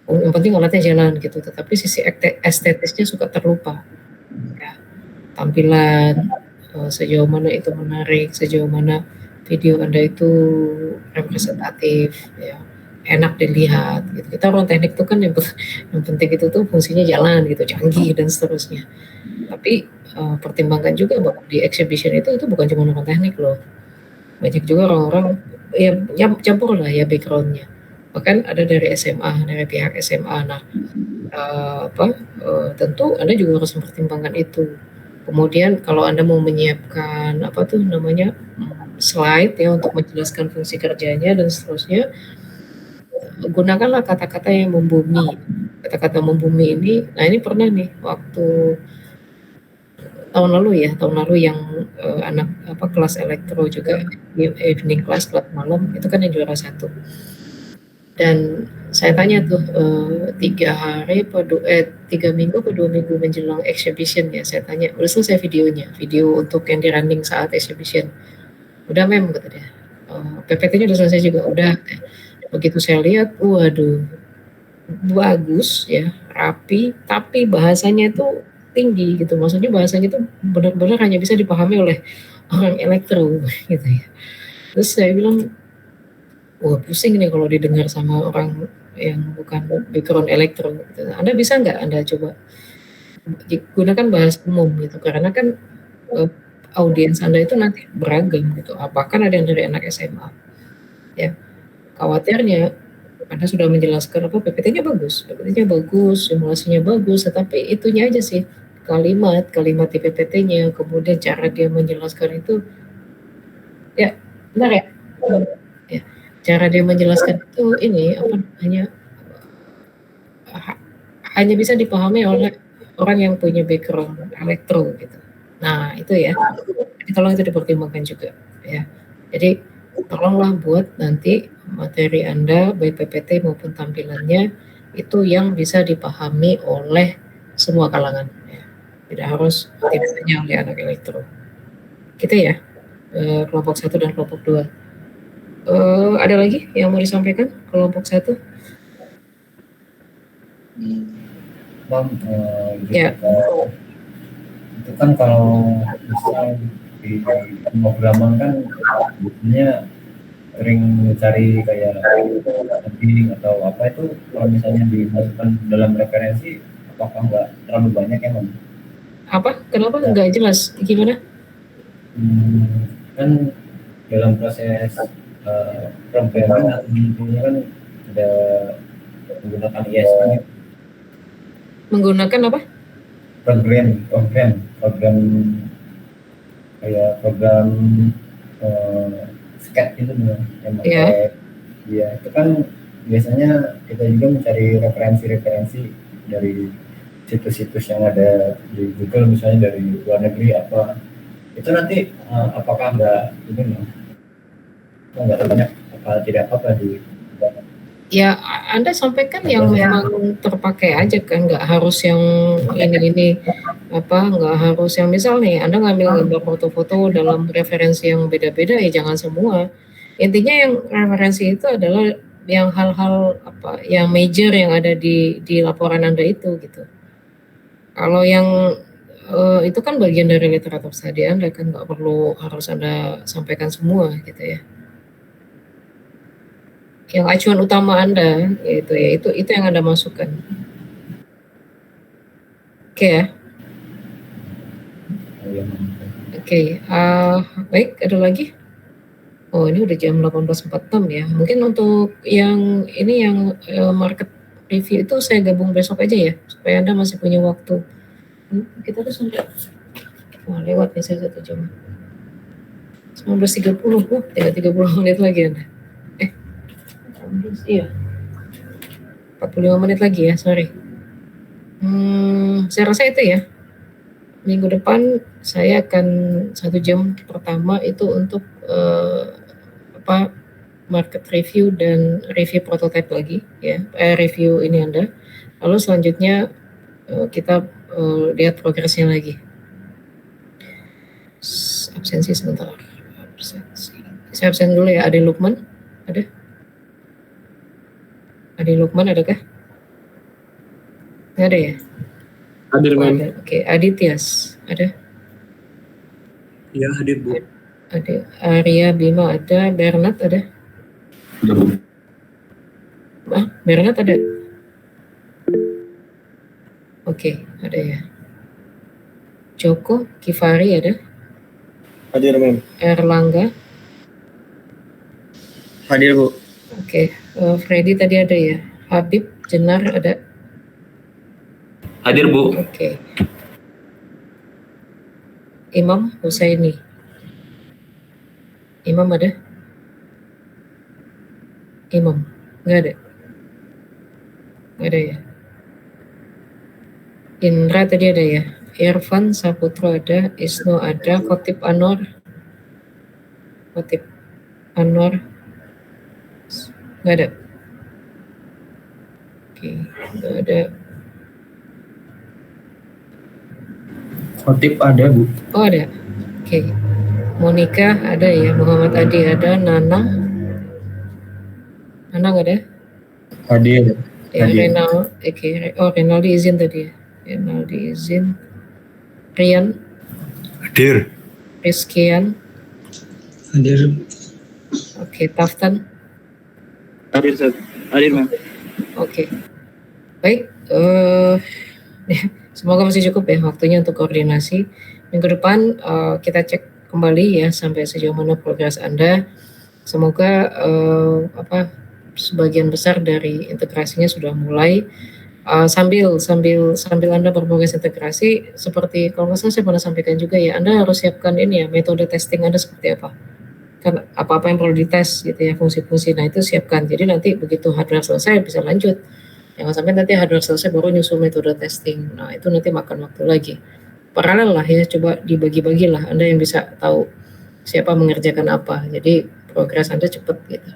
Yang penting alatnya jalan gitu, tetapi sisi estetisnya suka terlupa. Ya, tampilan sejauh mana itu menarik, sejauh mana video Anda itu representatif, ya, enak dilihat gitu. Kita orang teknik itu kan yang penting itu tuh fungsinya jalan gitu, canggih dan seterusnya. Tapi pertimbangkan juga bahwa di exhibition itu bukan cuma orang teknik loh, banyak juga orang-orang ya campur lah ya backgroundnya. Bahkan ada dari SMA, dari pihak SMA. Nah, tentu Anda juga harus mempertimbangkan itu. Kemudian kalau Anda mau menyiapkan slide ya untuk menjelaskan fungsi kerjanya dan seterusnya, gunakanlah kata-kata yang membumi. Kata-kata membumi ini, nah ini pernah nih waktu tahun lalu yang anak kelas elektro juga evening class, kelas malam itu kan yang juara 1. Dan saya tanya tuh 3 minggu atau 2 minggu menjelang exhibition ya, saya tanya udah selesai video untuk yang di running saat exhibition, udah mem kata dia, PPT-nya udah selesai juga, udah. Begitu saya lihat, waduh bagus ya, rapi, tapi bahasanya itu tinggi gitu, maksudnya bahasanya itu benar-benar hanya bisa dipahami oleh orang elektro gitu ya. Terus saya bilang, wah pusing nih kalau didengar sama orang yang bukan background elektro gitu. Anda bisa nggak Anda coba gunakan bahasa umum gitu, karena kan audiens Anda itu nanti beragam gitu, bahkan ada yang dari anak SMA ya. Khawatirnya Anda sudah menjelaskan PPT-nya bagus, simulasinya bagus, tetapi itunya aja sih, kalimat di PPT-nya, kemudian cara dia menjelaskan itu ya benar ya. Cara dia menjelaskan itu hanya bisa dipahami oleh orang yang punya background elektro gitu. Nah itu ya, jadi tolong itu dipertimbangkan juga ya. Jadi tolonglah buat nanti materi Anda baik PPT maupun tampilannya itu yang bisa dipahami oleh semua kalangan ya. Tidak hanya oleh anak elektro gitu ya. Kelompok 1 dan kelompok 2. Ada lagi yang mau disampaikan kelompok 1? Bang, ya. Itu kan kalau misal di pemrograman kan biasanya sering mencari kayak dubbing atau apa, itu kalau misalnya dimasukkan dalam referensi apa apakah nggak terlalu banyak ya Bang? Apa? Kenapa nggak jelas? Gimana? Kan dalam proses programming ini kan ada menggunakan ISP, Menggunakan apa? program kayak program sketch itu yang pakai Iya. ya itu kan biasanya kita juga mencari referensi dari situs-situs yang ada di Google, misalnya dari luar negeri apa itu nanti apakah nggak terbanyak apa tidak apa di Ya, Anda sampaikan yang memang terpakai aja kan, nggak harus yang ini apa, nggak harus yang misal nih Anda ngambil gambar foto-foto dalam referensi yang beda-beda ya jangan semua. Intinya yang referensi itu adalah yang hal-hal apa yang major yang ada di laporan Anda itu gitu. Kalau yang itu kan bagian dari literatur study Anda kan nggak perlu harus Anda sampaikan semua gitu ya. Yang acuan utama Anda itu ya itu yang Anda masukkan. Oke ya. Oke, baik ada lagi? Oh ini udah jam 18.46 ya. Mungkin untuk yang ini yang market review itu saya gabung besok aja ya supaya Anda masih punya waktu. Kita tuh sampai wah lewat nih saya 1 jam. 19.30, tinggal 30 menit lagi Anda. Iya. 45 menit lagi ya, sorry. Saya rasa itu ya. Minggu depan saya akan 1 jam pertama itu untuk market review dan review prototype lagi ya. Review ini Anda. Lalu selanjutnya kita lihat progresnya lagi. Absensi sebentar. Saya absen dulu ya. Ade Lukman ada? Ade Lukman adakah? Nggak ada ya? Hadir, Ma'am. Oke, Adityas ada? Ya, hadir, Bu. Ada. Arya Bima ada, Bernard ada? Udah Bu. Bernard ada? Oke, ada ya. Joko Kifari ada? Hadir, Ma'am. Erlangga? Hadir, Bu. Oke, Freddy tadi ada ya. Habib Jenar ada? Hadir, Bu. Oke. Imam Husaini. Imam ada? Imam? Nggak ada? Nggak ada ya? Indra tadi ada ya? Irfan Saputro ada? Isno ada? Khotib Anwar? Khotib Anwar? Nggak ada? Oke, nggak ada. Khotib ada, Bu. Oh ada? Oke. Monica ada ya? Muhammad Adi ada? Nanang? Nanang ada? Hadir. Ya, Hadir. Renaldi izin tadi ya. Renaldi izin. Rian, Hadir. Rizkian, Hadir. oke, Taftan, Hadir, Sir. Hadir, Ma'am. oke. Baik, semoga masih cukup ya waktunya untuk koordinasi. Minggu depan kita cek kembali ya sampai sejauh mana progres Anda. Semoga sebagian besar dari integrasinya sudah mulai. Sambil Anda berprogres integrasi, seperti kalau nggak salah saya pernah sampaikan juga ya, Anda harus siapkan ini ya, metode testing Anda seperti apa. Kan apa-apa yang perlu dites gitu ya, fungsi-fungsi, nah itu siapkan. Jadi nanti begitu hardware selesai bisa lanjut. Jangan sampai nanti hardware selesai baru nyusul metode testing. Nah itu nanti makan waktu lagi. Paralel lah ya, coba dibagi-bagi lah, Anda yang bisa tahu siapa mengerjakan apa. Jadi progres Anda cepat gitu.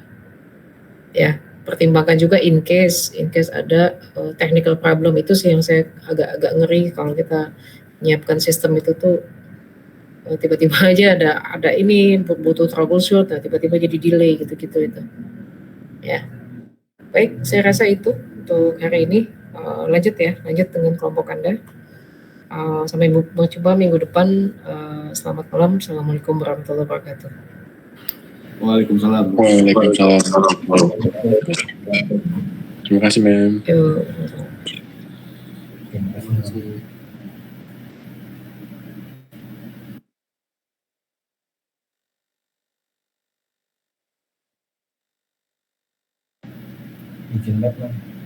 Ya. Pertimbangkan juga in case ada technical problem, itu sih yang saya agak ngeri kalau kita menyiapkan sistem itu tuh tiba-tiba aja ada ini butuh troubleshoot, nah tiba-tiba jadi delay gitu-gitu itu. Ya. Baik, saya rasa itu untuk hari ini. Lanjut dengan kelompok Anda. Sampai coba minggu depan. Selamat malam. Assalamualaikum warahmatullahi wabarakatuh. Waalaikumsalam. Waalaikumsalam. Terima kasih, Ma'am. Yuk. Terima kasih. Izin lab, Bang.